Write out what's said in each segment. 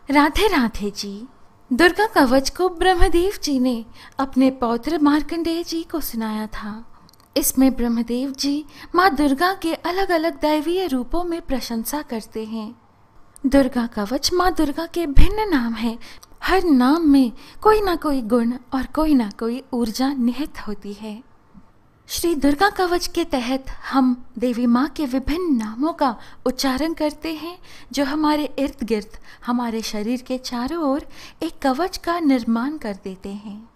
राधे राधे जी। दुर्गा कवच को ब्रह्मदेव जी ने अपने पौत्र मार्कंडेय जी को सुनाया था। इसमें ब्रह्मदेव जी माँ दुर्गा के अलग अलग दैवीय रूपों में प्रशंसा करते हैं। दुर्गा कवच माँ दुर्गा के भिन्न नाम हैं। हर नाम में कोई ना कोई गुण और कोई ना कोई ऊर्जा निहित होती है। श्री दुर्गा कवच के तहत हम देवी माँ के विभिन्न नामों का उच्चारण करते हैं, जो हमारे इर्द गिर्द हमारे शरीर के चारों ओर एक कवच का निर्माण कर देते हैं।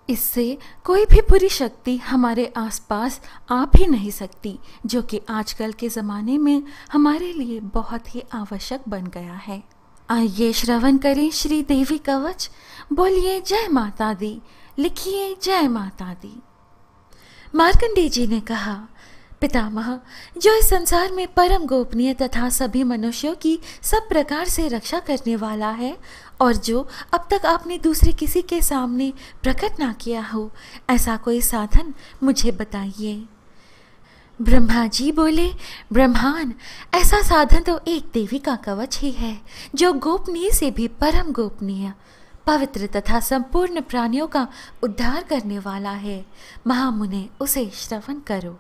इससे कोई भी बुरी शक्ति हमारे आसपास आ भी नहीं सकती, जो कि आजकल के ज़माने में हमारे लिए बहुत ही आवश्यक बन गया है। आइए श्रवण करें श्री देवी कवच। बोलिए जय माता दी, लिखिए जय माता दी। मार्कंडेय जी ने कहा, पितामह, जो इस संसार में परम गोपनीय तथा सभी मनुष्यों की सब प्रकार से रक्षा करने वाला है और जो अब तक आपने दूसरे किसी के सामने प्रकट ना किया हो, ऐसा कोई साधन मुझे बताइए। ब्रह्मा जी बोले, ब्रह्मान, ऐसा साधन तो एक देवी का कवच ही है, जो गोपनीय से भी परम गोपनीय, पवित्र तथा संपूर्ण प्राणियों का उद्धार करने वाला है। महामुने, उसे श्रवण करो।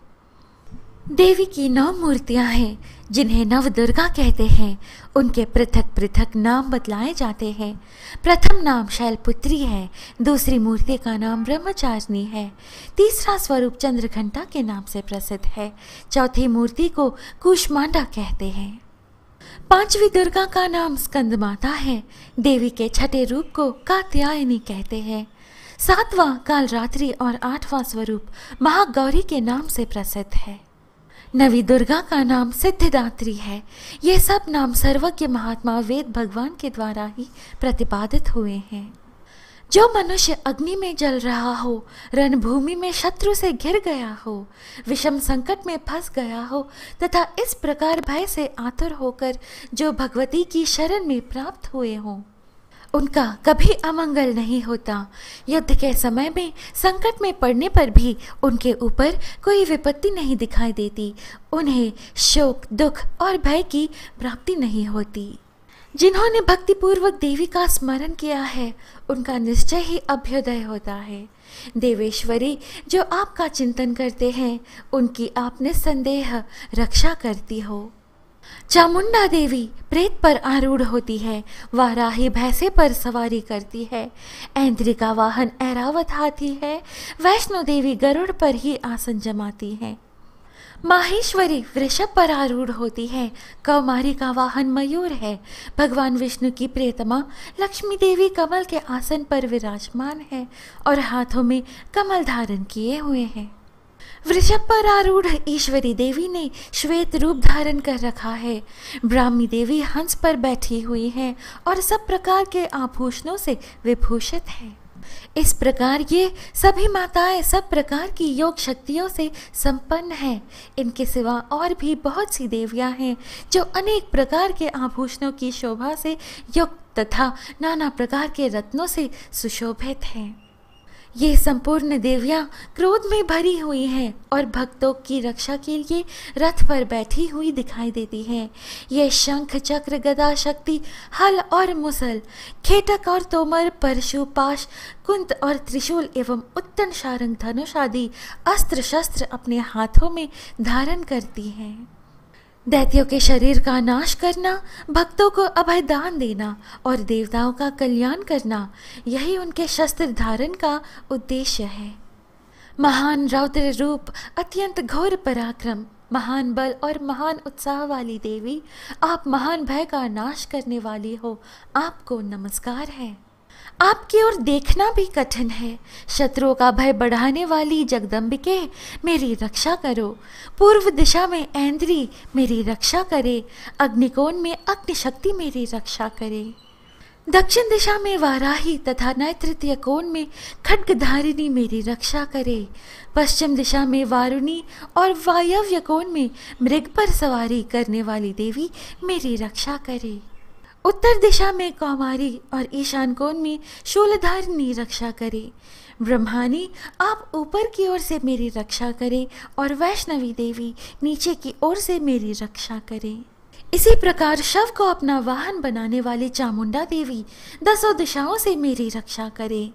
देवी की 9 मूर्तियां हैं, जिन्हें नव दुर्गा कहते हैं। उनके पृथक पृथक नाम बतलाए जाते हैं। प्रथम नाम शैलपुत्री है, दूसरी मूर्ति का नाम ब्रह्मचारिणी है, तीसरा स्वरूप चंद्रघंटा के नाम से प्रसिद्ध है, चौथी मूर्ति को कूष्मांडा कहते हैं। 5वीं दुर्गा का नाम स्कंद माता है। देवी के छठे रूप को कात्यायनी कहते हैं। 7वां कालरात्रि और 8वां स्वरूप महागौरी के नाम से प्रसिद्ध है। 9वीं दुर्गा का नाम सिद्धिदात्री है। ये सब नाम सर्वज्ञ महात्मा वेद भगवान के द्वारा ही प्रतिपादित हुए हैं। जो मनुष्य अग्नि में जल रहा हो, रणभूमि में शत्रु से घिर गया हो, विषम संकट में फंस गया हो तथा इस प्रकार भय से आतुर होकर जो भगवती की शरण में प्राप्त हुए हों, उनका कभी अमंगल नहीं होता। युद्ध के समय में संकट में पड़ने पर भी उनके ऊपर कोई विपत्ति नहीं दिखाई देती। उन्हें शोक, दुख और भय की प्राप्ति नहीं होती। जिन्होंने भक्तिपूर्वक देवी का स्मरण किया है, उनका निश्चय ही अभ्युदय होता है। देवेश्वरी, जो आपका चिंतन करते हैं, उनकी आप निस्संदेह रक्षा करती हो। चामुंडा देवी प्रेत पर आरूढ़ होती है, वाराही भैंसे पर सवारी करती है, ऐन्द्री का वाहन ऐरावत हाथी है, वैष्णो देवी गरुड़ पर ही आसन जमाती है, माहेश्वरी वृषभ पर आरूढ़ होती है, कौमारी का वाहन मयूर है, भगवान विष्णु की प्रियतमा लक्ष्मी देवी कमल के आसन पर विराजमान है और हाथों में कमल धारण किए हुए हैं। वृषभ पर आरूढ़ ईश्वरी देवी ने श्वेत रूप धारण कर रखा है। ब्राह्मी देवी हंस पर बैठी हुई है और सब प्रकार के आभूषणों से विभूषित है। इस प्रकार ये सभी माताएं सब प्रकार की योग शक्तियों से संपन्न हैं। इनके सिवा और भी बहुत सी देवियां हैं, जो अनेक प्रकार के आभूषणों की शोभा से युक्त तथा नाना प्रकार के रत्नों से सुशोभित हैं। ये संपूर्ण देवियां क्रोध में भरी हुई हैं और भक्तों की रक्षा के लिए रथ पर बैठी हुई दिखाई देती हैं। ये शंख, चक्र, गदा, शक्ति, हल और मुसल, खेटक और तोमर, परशु, पाश, कुंत और त्रिशूल एवं उत्तन, शारंग, धनुष आदि अस्त्र शस्त्र अपने हाथों में धारण करती हैं। दैत्यों के शरीर का नाश करना, भक्तों को अभय दान देना और देवताओं का कल्याण करना, यही उनके शस्त्र धारण का उद्देश्य है। महान रौद्र रूप, अत्यंत घोर पराक्रम, महान बल और महान उत्साह वाली देवी, आप महान भय का नाश करने वाली हो। आपको नमस्कार है। आपकी ओर देखना भी कठिन है। शत्रुओं का भय बढ़ाने वाली जगदम्बिके, मेरी रक्षा करो। पूर्व दिशा में ऐन्द्री मेरी रक्षा करे। अग्निकोण में अग्निशक्ति मेरी रक्षा करे। दक्षिण दिशा में वाराही तथा नैतृतीय कोण में खड्गधारिणी मेरी रक्षा करे। पश्चिम दिशा में वारुणी और वायव्य कोण में मृग पर सवारी करने वाली देवी मेरी रक्षा करे। उत्तर दिशा में कौमारी और ईशान कोण में शूलधारिणी रक्षा करे। ब्रह्मानी, आप ऊपर की ओर से मेरी रक्षा करें और वैष्णवी देवी नीचे की ओर से मेरी रक्षा करें। इसी प्रकार शव को अपना वाहन बनाने वाली चामुंडा देवी 10 दिशाओं से मेरी रक्षा करे।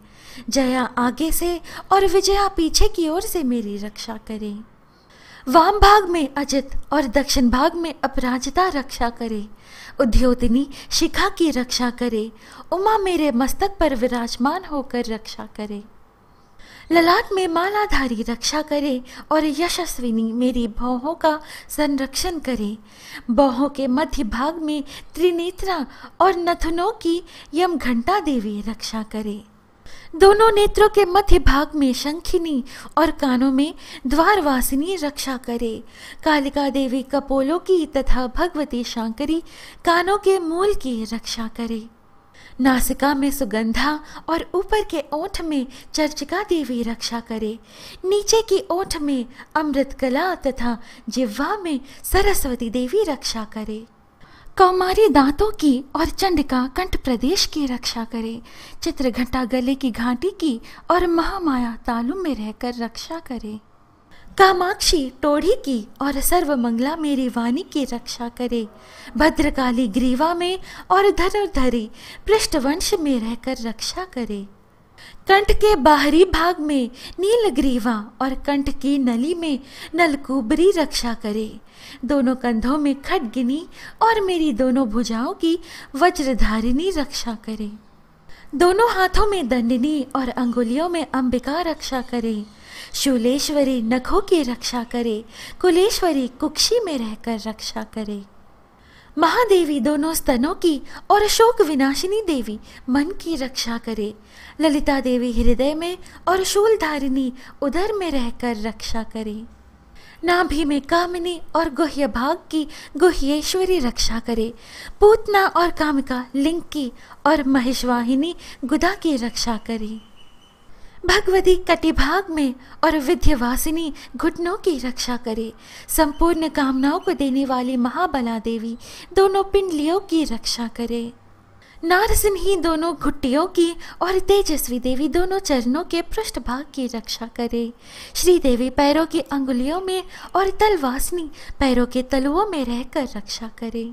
जया आगे से और विजया पीछे की ओर से मेरी रक्षा करे। वाम भाग में अजित और दक्षिण भाग में अपराजिता रक्षा करे। उद्योतिनी शिखा की रक्षा करे। उमा मेरे मस्तक पर विराजमान होकर रक्षा करे। ललाट में मालाधारी रक्षा करे और यशस्विनी मेरी भौहों का संरक्षण करे। भौहों के मध्य भाग में त्रिनेत्रा और नथुनों की यम घंटा देवी रक्षा करे। दोनों नेत्रों के मध्य भाग में शंखिनी और कानों में द्वारवासिनी रक्षा करे। कालिका देवी कपोलों की तथा भगवती शांकरी कानों के मूल की रक्षा करे। नासिका में सुगंधा और ऊपर के ओठ में चर्चिका देवी रक्षा करे। नीचे की ओठ में अमृतकला तथा जिह्वा में सरस्वती देवी रक्षा करे। कौमारी दांतों की और चंडिका कंठ प्रदेश की रक्षा करे। चित्रघटा गले की घाटी की और महामाया तालु में रहकर रक्षा करे। कामाक्षी टोढ़ी की और सर्वमंगला मेरी वाणी की रक्षा करे। भद्रकाली ग्रीवा में और धनुर्धरी पृष्ठवंश में रहकर रक्षा करे। कंठ के बाहरी भाग में नीलग्रीवा और कंठ की नली में नलकूबरी रक्षा करे। दोनों कंधों में खड्गिनी और मेरी दोनों भुजाओं की वज्रधारिणी रक्षा करे। दोनों हाथों में दंडिनी और अंगुलियों में अंबिका रक्षा करे। शूलेश्वरी नखों की रक्षा करे। कुलेश्वरी कुक्षी में रहकर रक्षा करे। महादेवी दोनों स्तनों की और शोक विनाशिनी देवी मन की रक्षा करे। ललिता देवी हृदय में और शूलधारिणी उदर में रहकर रक्षा करे। नाभि में कामिनी और गुह्य भाग की गुह्येश्वरी रक्षा करे। पूतना और कामिका लिंग की और महिषवाहिनी गुदा की रक्षा करे। भगवती कटिभाग में और विद्यवासिनी घुटनों की रक्षा करे। संपूर्ण कामनाओं को देने वाली महाबला देवी दोनों पिंडलियों की रक्षा करे। नारसिंही दोनों घुट्टियों की और तेजस्वी देवी दोनों चरणों के पृष्ठभाग की रक्षा करे। श्रीदेवी पैरों की अंगुलियों में और तलवासिनी पैरों के तलुओं में रहकर रक्षा करे।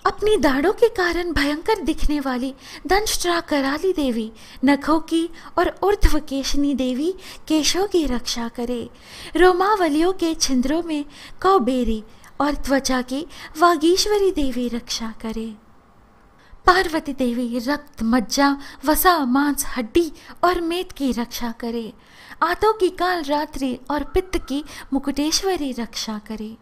अपनी दाढ़ों के कारण भयंकर दिखने वाली दंष्ट्रा कराली देवी नखों की और ऊर्ध्व केशनी देवी केशों की रक्षा करे। रोमावलियों के छिंद्रों में कौबेरी और त्वचा की वागीश्वरी देवी रक्षा करे। पार्वती देवी रक्त मज्जा वसा मांस हड्डी और मेद की रक्षा करे। आंतों की काल रात्रि और पित्त की मुकुटेश्वरी रक्षा करे।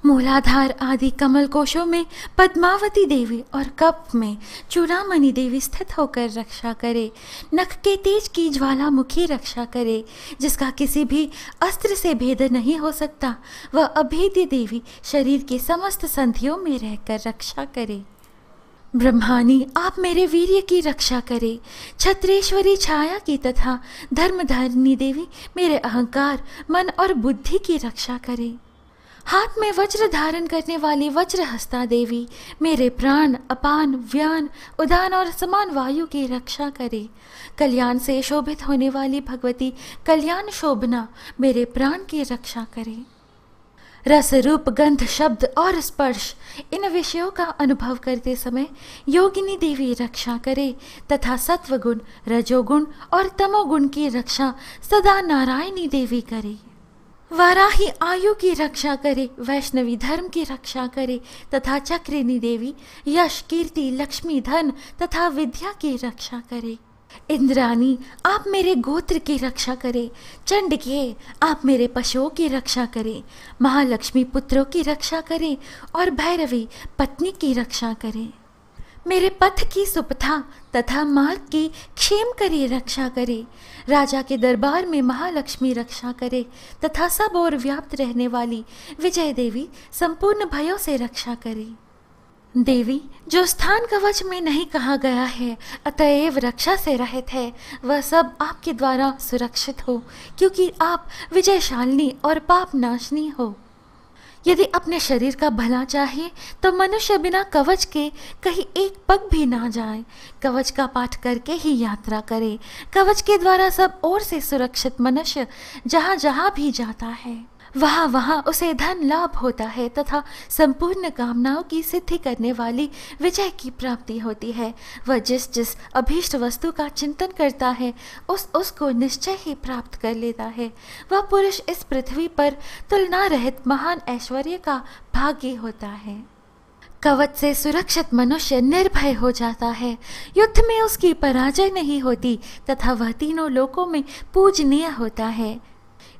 मूलाधार आदि कमल कोशों में पद्मावती देवी और कप में चूड़ामणि देवी स्थित होकर रक्षा करे। नख के तेज की ज्वालामुखी रक्षा करे। जिसका किसी भी अस्त्र से भेद नहीं हो सकता वह अभेद्य देवी शरीर की समस्त संधियों में रहकर रक्षा करे। ब्रह्मानी आप मेरे वीर्य की रक्षा करे। छत्रेश्वरी छाया की तथा धर्मधारिणी देवी मेरे अहंकार मन और बुद्धि की रक्षा करे। हाथ में वज्र धारण करने वाली वज्रहस्ता देवी मेरे प्राण अपान व्यान उदान और समान वायु की रक्षा करे। कल्याण से शोभित होने वाली भगवती कल्याण शोभना मेरे प्राण की रक्षा करे। रस रूप गंध शब्द और स्पर्श इन विषयों का अनुभव करते समय योगिनी देवी रक्षा करे तथा सत्वगुण रजोगुण और तमोगुण की रक्षा सदा नारायणी देवी करे। वाराही आयु की रक्षा करे। वैष्णवी धर्म की रक्षा करे तथा चक्रिनी देवी यश कीर्ति लक्ष्मी धन तथा विद्या की रक्षा करे। इंद्राणी आप मेरे गोत्र की रक्षा करे। चंडिके आप मेरे पशुओं की रक्षा करे। महालक्ष्मी पुत्रों की रक्षा करे और भैरवी पत्नी की रक्षा करे। मेरे पथ की सुपथा तथा मार्ग की क्षेम करी रक्षा करे। राजा के दरबार में महालक्ष्मी रक्षा करे तथा सब ओर व्याप्त रहने वाली विजय देवी संपूर्ण भयों से रक्षा करे। देवी जो स्थान कवच में नहीं कहा गया है अतएव रक्षा से रहित है वह सब आपके द्वारा सुरक्षित हो क्योंकि आप विजयशालिनी और पाप नाशनी हो। यदि अपने शरीर का भला चाहे तो मनुष्य बिना कवच के कहीं एक पग भी ना जाए। कवच का पाठ करके ही यात्रा करे। कवच के द्वारा सब ओर से सुरक्षित मनुष्य जहाँ जहाँ भी जाता है। वहाँ वहाँ उसे धन लाभ होता है तथा संपूर्ण कामनाओं की सिद्धि करने वाली विजय की प्राप्ति होती है। वह जिस जिस अभीष्ट वस्तु का चिंतन करता है उसको निश्चय ही प्राप्त कर लेता है। वह पुरुष इस पृथ्वी पर तुलना रहित महान ऐश्वर्य का भागी होता है। कवच से सुरक्षित मनुष्य निर्भय हो जाता है। युद्ध में उसकी पराजय नहीं होती तथा वह तीनों लोकों में पूजनीय होता है।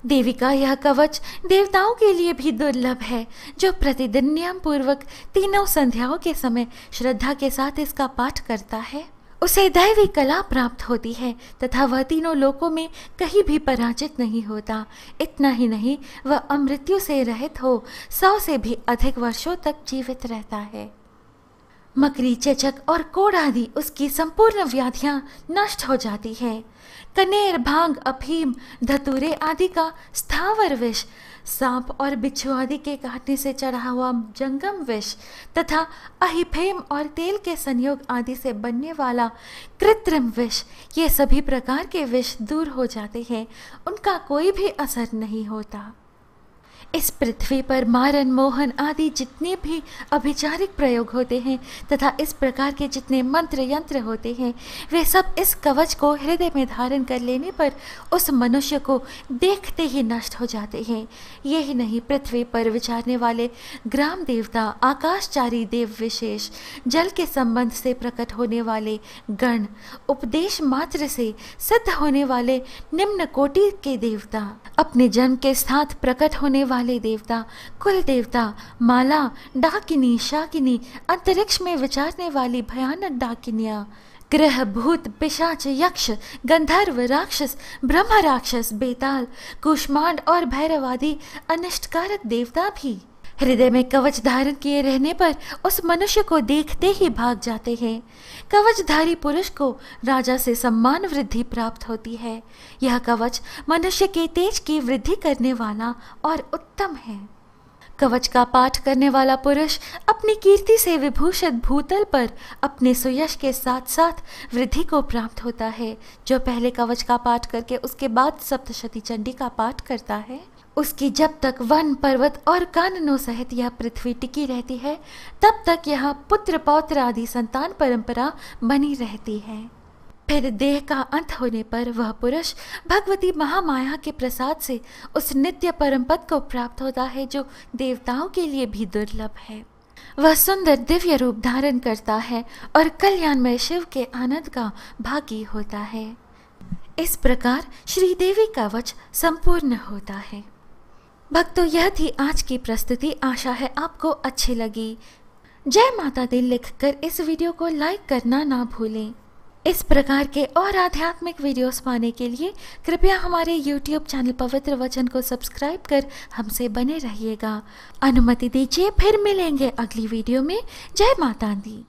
देवी का यह कवच देवताओं के लिए भी दुर्लभ है। जो प्रतिदिन नियम पूर्वक तीनों संध्याओं के समय श्रद्धा के साथ इसका पाठ करता है उसे दैवी कला प्राप्त होती है तथा वह तीनों लोकों में कहीं भी पराजित नहीं होता। इतना ही नहीं, वह अमृत्यु से रहित हो 100 से भी अधिक वर्षों तक जीवित रहता है। मकरी, चेचक और कोढ़ आदि उसकी संपूर्ण व्याधियां नष्ट हो जाती है। कनेर, भांग, अफीम, धतूरे आदि का स्थावर विष, सांप और बिच्छू आदि के काटने से चढ़ा हुआ जंगम विष तथा अहिफेम और तेल के संयोग आदि से बनने वाला कृत्रिम विष, ये सभी प्रकार के विष दूर हो जाते हैं, उनका कोई भी असर नहीं होता। इस पृथ्वी पर मारन, मोहन आदि जितने भी अभिचारिक प्रयोग होते हैं तथा इस प्रकार के जितने मंत्र यंत्र होते हैं वे सब इस कवच को हृदय में धारण कर लेने पर उस मनुष्य को देखते ही नष्ट हो जाते हैं। यही नहीं, पृथ्वी पर विचारने वाले ग्राम देवता, आकाशचारी देव विशेष, जल के संबंध से प्रकट होने वाले गण, उपदेश मात्र से सिद्ध होने वाले निम्न कोटि के देवता, अपने जन्म के साथ प्रकट होने वाले देवता, कुल देवता, माला, डाकिनी, शाकिनी, अंतरिक्ष में विचारने वाली भयानक डाकिनियां, ग्रह, भूत, पिशाच, यक्ष, गंधर्व, राक्षस, ब्रह्म राक्षस, बेताल, कुष्मांड और भैरव आदि अनिष्टकारक देवता भी हृदय में कवच धारण किए रहने पर उस मनुष्य को देखते ही भाग जाते हैं। कवचधारी पुरुष को राजा से सम्मान वृद्धि प्राप्त होती है। यह कवच मनुष्य के तेज की वृद्धि करने वाला और उत्तम है। कवच का पाठ करने वाला पुरुष अपनी कीर्ति से विभूषित भूतल पर अपने सुयश के साथ साथ वृद्धि को प्राप्त होता है। जो पहले कवच का पाठ करके उसके बाद सप्तशती चंडी का पाठ करता है उसकी जब तक वन, पर्वत और काननों सहित यह पृथ्वी टिकी रहती है तब तक यहाँ पुत्र पौत्र आदि संतान परंपरा बनी रहती है। फिर देह का अंत होने पर वह पुरुष भगवती महामाया के प्रसाद से उस नित्य परम पद को प्राप्त होता है जो देवताओं के लिए भी दुर्लभ है। वह सुंदर दिव्य रूप धारण करता है और कल्याणमय शिव के आनंद का भागी होता है। इस प्रकार श्रीदेवी कवच संपूर्ण होता है। भक्तों, यह थी आज की प्रस्तुति। आशा है आपको अच्छी लगी। जय माता दी लिखकर इस वीडियो को लाइक करना ना भूलें। इस प्रकार के और आध्यात्मिक वीडियोस पाने के लिए कृपया हमारे YouTube चैनल पवित्र वचन को सब्सक्राइब कर हमसे बने रहिएगा। अनुमति दीजिए, फिर मिलेंगे अगली वीडियो में। जय माता दी।